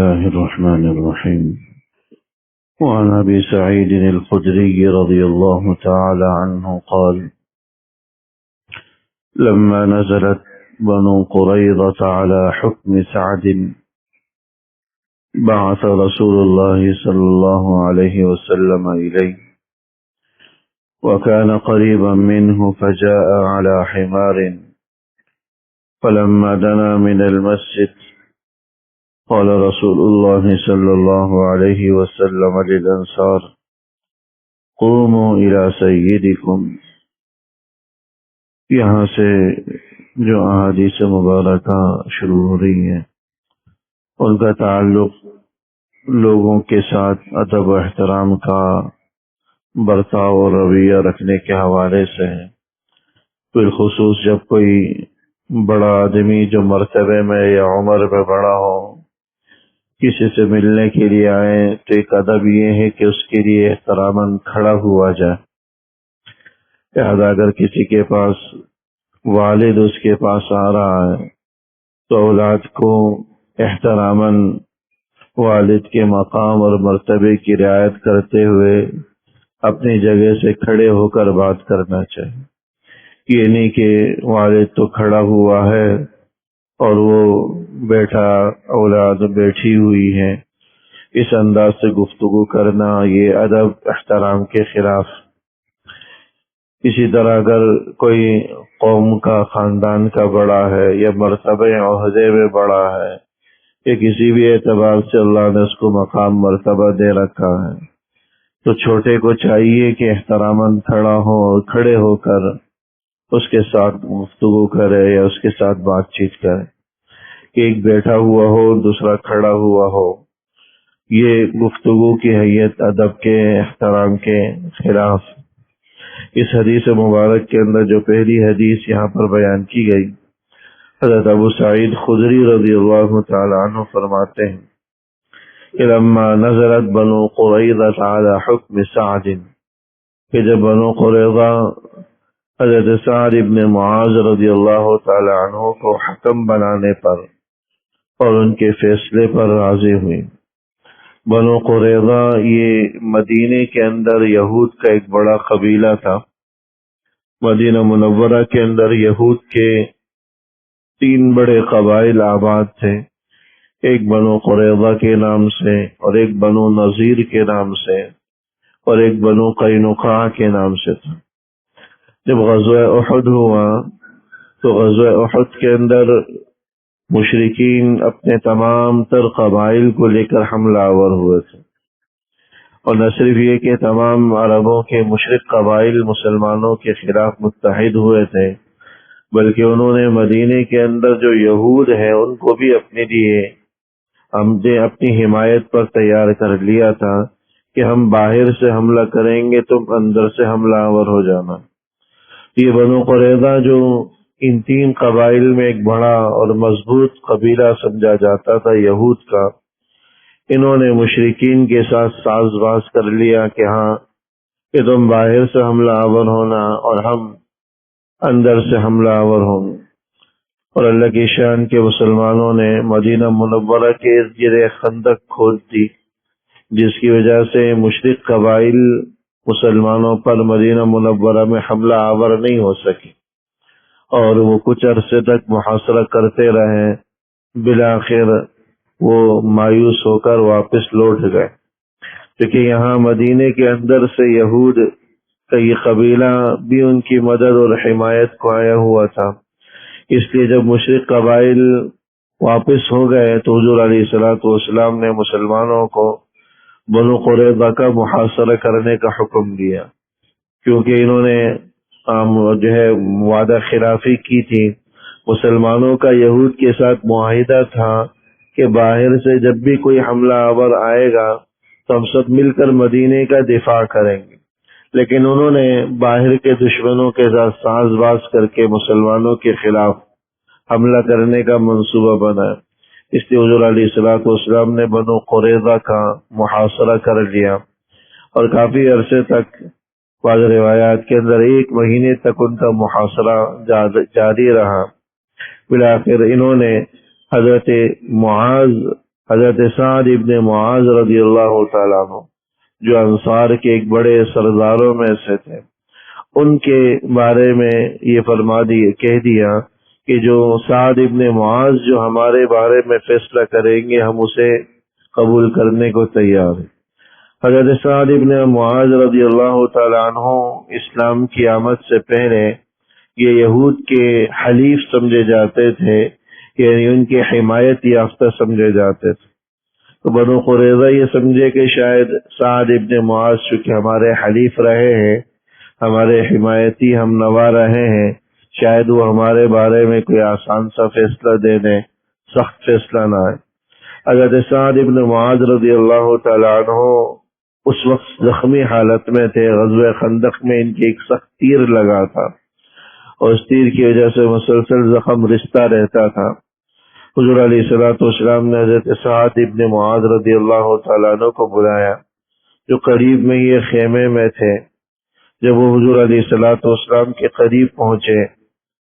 الله الرحمن الرحيم. وعن أبي سعيد الخدري رضي الله تعالى عنه قال: لما نزلت بنو قريظة على حكم سعد بعث رسول الله صلى الله عليه وسلم إليه، وكان قريبا منه، فجاء على حمار، فلما دنا من المسجد قال رسول الله صلى الله عليه وسلم للأنصار: قوموا إلى سيدكم. یہاں سے جو احادیث مبارکہ شروع ہو رہی ہیں ان کا تعلق لوگوں کے ساتھ ادب و احترام کا برتاؤ اور رویہ رکھنے کے حوالے سے ہے۔ بالخصوص جب کوئی بڑا آدمی جو مرتبے میں یا عمر میں بڑا ہو کسی سے ملنے کے لیے آئے تو ایک ادب یہ ہے کہ اس کے لیے احتراماً کھڑا ہوا جائے۔ لہذا اگر کسی کے پاس والد اس کے پاس آ رہا ہے تو اولاد کو احتراماً والد کے مقام اور مرتبے کی رعایت کرتے ہوئے اپنی جگہ سے کھڑے ہو کر بات کرنا چاہیے۔ یہ نہیں کہ والد تو کھڑا ہوا ہے اور وہ بیٹا اولاد بیٹھی ہوئی ہے، اس انداز سے گفتگو کرنا یہ ادب احترام کے خلاف۔ اسی طرح اگر کوئی قوم کا خاندان کا بڑا ہے یا مرتبہ عہدے میں بڑا ہے یا کسی بھی اعتبار سے اللہ نے اس کو مقام مرتبہ دے رکھا ہے تو چھوٹے کو چاہیے کہ احتراماً کھڑا ہو اور کھڑے ہو کر اس کے ساتھ گفتگو کرے یا اس کے ساتھ بات چیت کرے۔ کہ ایک بیٹھا ہوا ہو دوسرا کھڑا ہوا ہو، یہ گفتگو کی حیت ادب کے احترام کے خلاف۔ اس حدیث مبارک کے اندر جو پہلی حدیث یہاں پر بیان کی گئی، حضرت ابو سعید خدری رضی اللہ تعالی عنہ فرماتے ہیں کہ لما نزلت بنو قریظہ على حکم سعد، کہ جب بنو قریظہ حضرت سعد ابن معاذ رضی اللہ تعالی عنہ کو حکم بنانے پر اور ان کے فیصلے پر راضی ہوئی۔ بنو قریظہ یہ مدینے کے اندر یہود کا ایک بڑا قبیلہ تھا۔ مدینہ منورہ کے اندر یہود کے 3 بڑے قبائل آباد تھے، ایک بنو قریظہ کے نام سے اور ایک بنو نذیر کے نام سے اور ایک بنو قینقاع کے نام سے تھا۔ جب غزوہ احد ہوا تو غزوہ احد کے اندر مشرکین اپنے تمام تر قبائل کو لے کر حملہ آور ہوئے تھے، اور نہ صرف یہ کہ تمام عربوں کے مشرک قبائل مسلمانوں کے خلاف متحد ہوئے تھے، بلکہ انہوں نے مدینے کے اندر جو یہود ہیں ان کو بھی اپنے لیے اپنی حمایت پر تیار کر لیا تھا کہ ہم باہر سے حملہ کریں گے تم اندر سے حملہ آور ہو جانا۔ یہ بنو قریظہ جو ان 3 قبائل میں ایک بڑا اور مضبوط قبیلہ سمجھا جاتا تھا یہود کا، انہوں نے مشرکین کے ساتھ ساز باز کر لیا کہ ہاں کہ تم باہر سے حملہ آور ہونا اور ہم اندر سے حملہ آور ہوں گے۔ اور اللہ کی شان کے مسلمانوں نے مدینہ منورہ کے ارد گرد خندق کھود دی، جس کی وجہ سے مشرک قبائل مسلمانوں پر مدینہ منورہ میں حملہ آور نہیں ہو سکی، اور وہ کچھ عرصے تک محاصرہ کرتے رہے۔ بالآخر وہ مایوس ہو کر واپس لوٹ گئے، کیونکہ یہاں مدینے کے اندر سے یہود کا یہ قبیلہ بھی ان کی مدد اور حمایت کو آیا ہوا تھا۔ اس لیے جب مشرک قبائل واپس ہو گئے تو حضور علیہ الصلوۃ والسلام نے مسلمانوں کو بنو قریظہ کا محاصرہ کرنے کا حکم دیا، کیونکہ انہوں نے جو ہے وعدہ خلافی کی تھی۔ مسلمانوں کا یہود کے ساتھ معاہدہ تھا کہ باہر سے جب بھی کوئی حملہ آور آئے گا تو ہم سب مل کر مدینے کا دفاع کریں گے، لیکن انہوں نے باہر کے دشمنوں کے ساتھ ساز باز کر کے مسلمانوں کے خلاف حملہ کرنے کا منصوبہ بنایا۔ اس لیے حضور علیہ الصلوۃ والسلام نے بنو قریظہ کا محاصرہ کر لیا، اور کافی عرصے تک بعض روایات کے اندر 1 مہینے تک ان کا محاصرہ جاری رہا۔ بالآخر انہوں نے حضرت معاذ حضرت سعد ابن معاذ رضی اللہ تعالیٰ عنہ جو انصار کے ایک بڑے سرداروں میں سے تھے، ان کے بارے میں یہ کہہ دیا کہ جو سعد ابن معاذ جو ہمارے بارے میں فیصلہ کریں گے ہم اسے قبول کرنے کو تیار ہیں۔ حضرت سعد ابن معاذ رضی اللہ تعالیٰ عنہ اسلام کی آمد سے پہلے یہ یہود کے حلیف سمجھے جاتے تھے، یعنی ان کے حمایت یافتہ سمجھے جاتے تھے۔ تو بنو قریظہ یہ سمجھے کہ شاید سعد ابن معاذ چونکہ ہمارے حلیف رہے ہیں، ہمارے حمایتی ہم نوا رہے ہیں، شاید وہ ہمارے بارے میں کوئی آسان سا فیصلہ دے دیں، سخت فیصلہ نہ آئے۔ حضرت سعد ابن معاذ رضی اللہ تعالیٰ عنہ اس وقت زخمی حالت میں تھے، غزوہ خندق میں ان کے ایک سخت تیر لگا تھا اور اس تیر کی وجہ سے مسلسل زخم رستہ رہتا تھا۔ حضور علیہ الصلوۃ والسلام نے حضرت سعد ابن معاذ رضی اللہ تعالیٰ عنہ کو بلایا، جو قریب میں یہ خیمے میں تھے۔ جب وہ حضور علیہ الصلوۃ والسلام کے قریب پہنچے،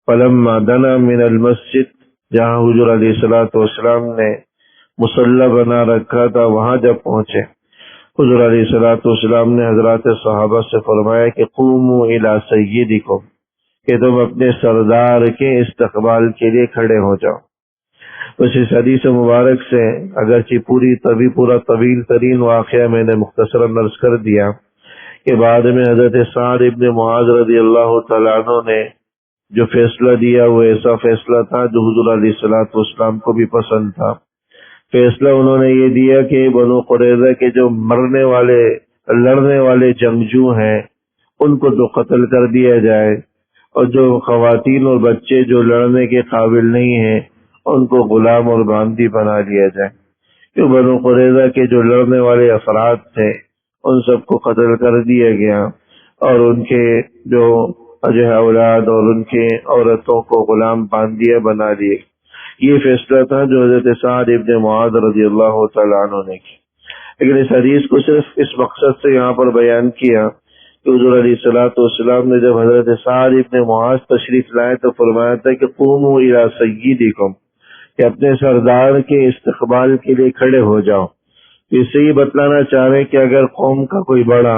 فلما دنا من المسجد، جہاں حضور علیہ الصلوۃ والسلام نے مصلی بنا رکھا تھا، وہاں جب پہنچے، حضور علیہ الصلوۃ والسلام نے حضرات صحابہ سے فرمایا کہ قوموا الی سیدکم، کہ تم اپنے سردار کے استقبال کے لیے کھڑے ہو جاؤ۔ بس اس حدیث مبارک سے اگرچہ پورا طویل ترین واقعہ میں نے مختصراً عرض کر دیا کہ بعد میں حضرت سعد ابن معاذ رضی اللہ تعالیٰ عنہ نے جو فیصلہ دیا وہ ایسا فیصلہ تھا جو حضور علیہ الصلوۃ والسلام کو بھی پسند تھا۔ فیصلہ انہوں نے یہ دیا کہ بنو قریظہ کے جو لڑنے والے جنگجو ہیں ان کو تو قتل کر دیا جائے، اور جو خواتین اور بچے جو لڑنے کے قابل نہیں ہیں ان کو غلام اور باندی بنا لیا جائے۔ کہ بنو قریظہ کے جو لڑنے والے افراد تھے ان سب کو قتل کر دیا گیا، اور ان کے جو اولاد اور ان کے عورتوں کو غلام باندیاں بنا دیے۔ یہ فیصلہ تھا جو حضرت سعد ابن معاذ رضی اللہ تعالیٰ عنہ نے کی۔ لیکن اس حدیث کو صرف اس مقصد سے یہاں پر بیان کیا کہ حضور علیہ الصلوۃ والسلام نے جب حضرت سعد ابن معاذ تشریف لائے تو فرمایا تھا کہ قوموا الی سیدکم، کہ اپنے سردار کے استقبال کے لیے کھڑے ہو جاؤ۔ اس سے یہ بتلانا چاہ رہے کہ اگر قوم کا کوئی بڑا،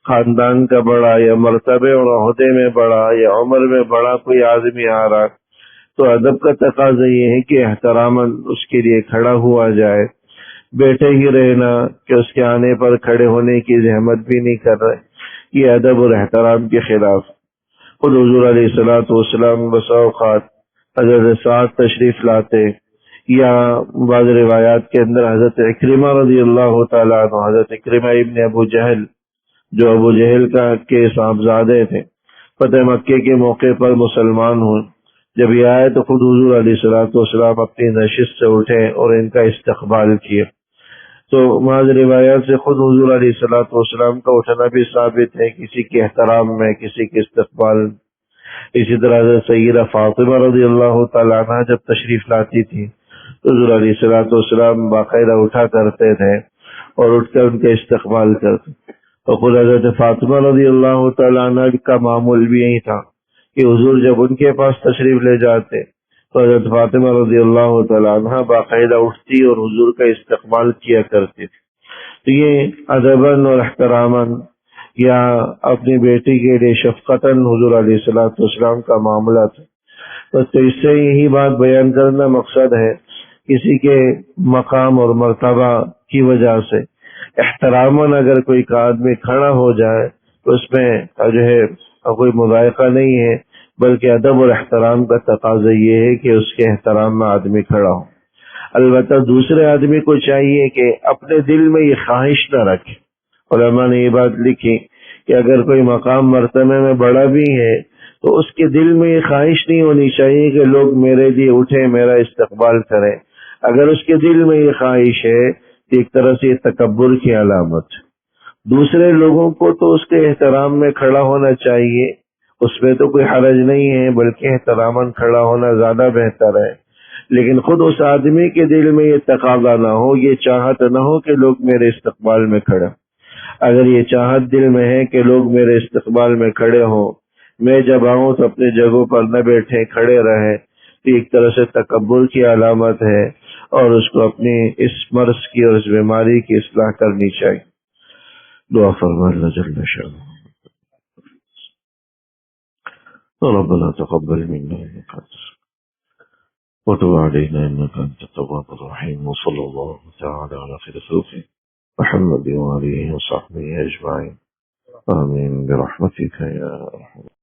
خاندان کا بڑا، یا مرتبے اور عہدے میں بڑا یا عمر میں بڑا کوئی آدمی آ رہا تو ادب کا تقاضا یہ ہے کہ احتراماً اس کے لیے کھڑا ہوا جائے، بیٹھے ہی رہنا کہ اس کے آنے پر کھڑے ہونے کی زحمت بھی نہیں کر رہے، یہ ادب اور احترام کے خلاف۔ خود حضور علیہ الصلوۃ والسلام بسا اوقات حضرت سعد تشریف لاتے، یا بعض روایات کے اندر حضرت اکرمہ رضی اللہ تعالیٰ عنہ، حضرت اکرمہ ابن ابو جہل جو ابو جہل کے صاحبزادے تھے، فتح مکے کے موقع پر مسلمان ہوئے، جب یہ آئے تو خود حضور علیہ الصلوۃ والسلام اپنی نشست سے اٹھے اور ان کا استقبال کیے۔ تو بعض روایات سے خود حضور علیہ الصلوۃ والسلام کا اٹھنا بھی ثابت ہے کسی کے احترام میں، کسی کے استقبال۔ اسی طرح سے سیدہ فاطمہ رضی اللہ تعالیٰ عنہ جب تشریف لاتی تھی تو حضور علیہ الصلوۃ والسلام باقاعدہ اٹھا کرتے تھے اور اٹھ کر ان کا استقبال کرتے، اور خود حضرت فاطمہ رضی اللہ تعالیٰ عنہ کا معمول بھی یہی تھا کہ حضور جب ان کے پاس تشریف لے جاتے تو حضرت فاطمہ رضی اللہ تعالیٰ عنہ باقاعدہ اٹھتی اور حضور کا استقبال کیا کرتی تھی۔ تو یہ ادباً اور احتراماً یا اپنی بیٹی کے لیے شفقتاً حضور علیہ الصلوۃ والسلام کا معاملہ تھا۔ تو اس سے یہی بات بیان کرنا مقصد ہے، کسی کے مقام اور مرتبہ کی وجہ سے احتراماً اگر کوئی آدمی کھڑا ہو جائے تو اس میں جو ہے کوئی مذائقہ نہیں ہے، بلکہ ادب اور احترام کا تقاضا یہ ہے کہ اس کے احترام میں آدمی کھڑا ہو۔ البتہ دوسرے آدمی کو چاہیے کہ اپنے دل میں یہ خواہش نہ رکھے۔ علماء نے یہ بات لکھی کہ اگر کوئی مقام مرتبے میں بڑا بھی ہے تو اس کے دل میں یہ خواہش نہیں ہونی چاہیے کہ لوگ میرے لیے اٹھیں، میرا استقبال کریں۔ اگر اس کے دل میں یہ خواہش ہے تو ایک طرح سے یہ تکبر کی علامت ہے۔ دوسرے لوگوں کو تو اس کے احترام میں کھڑا ہونا چاہیے، اس میں تو کوئی حرج نہیں ہے، بلکہ احتراماً کھڑا ہونا زیادہ بہتر ہے، لیکن خود اس آدمی کے دل میں یہ تقاضا نہ ہو، یہ چاہت نہ ہو کہ لوگ میرے استقبال میں کھڑے۔ اگر یہ چاہت دل میں ہے کہ لوگ میرے استقبال میں کھڑے ہوں، میں جب آؤں تو اپنے جگہوں پر نہ بیٹھے، کھڑے رہیں، تو ایک طرح سے تکبر کی علامت ہے، اور اس کو اپنی اس مرض کی اور اس بیماری کی اصلاح کرنی چاہیے. دعا فرما اللہ جل شانہ. ربنا تقبل منا انك وتب علينا انك انت التواب الرحيم. وصلى الله تعالى على خير خلقه محمد وآله وصحبه اجمعين. آمين برحمتك يا أرحم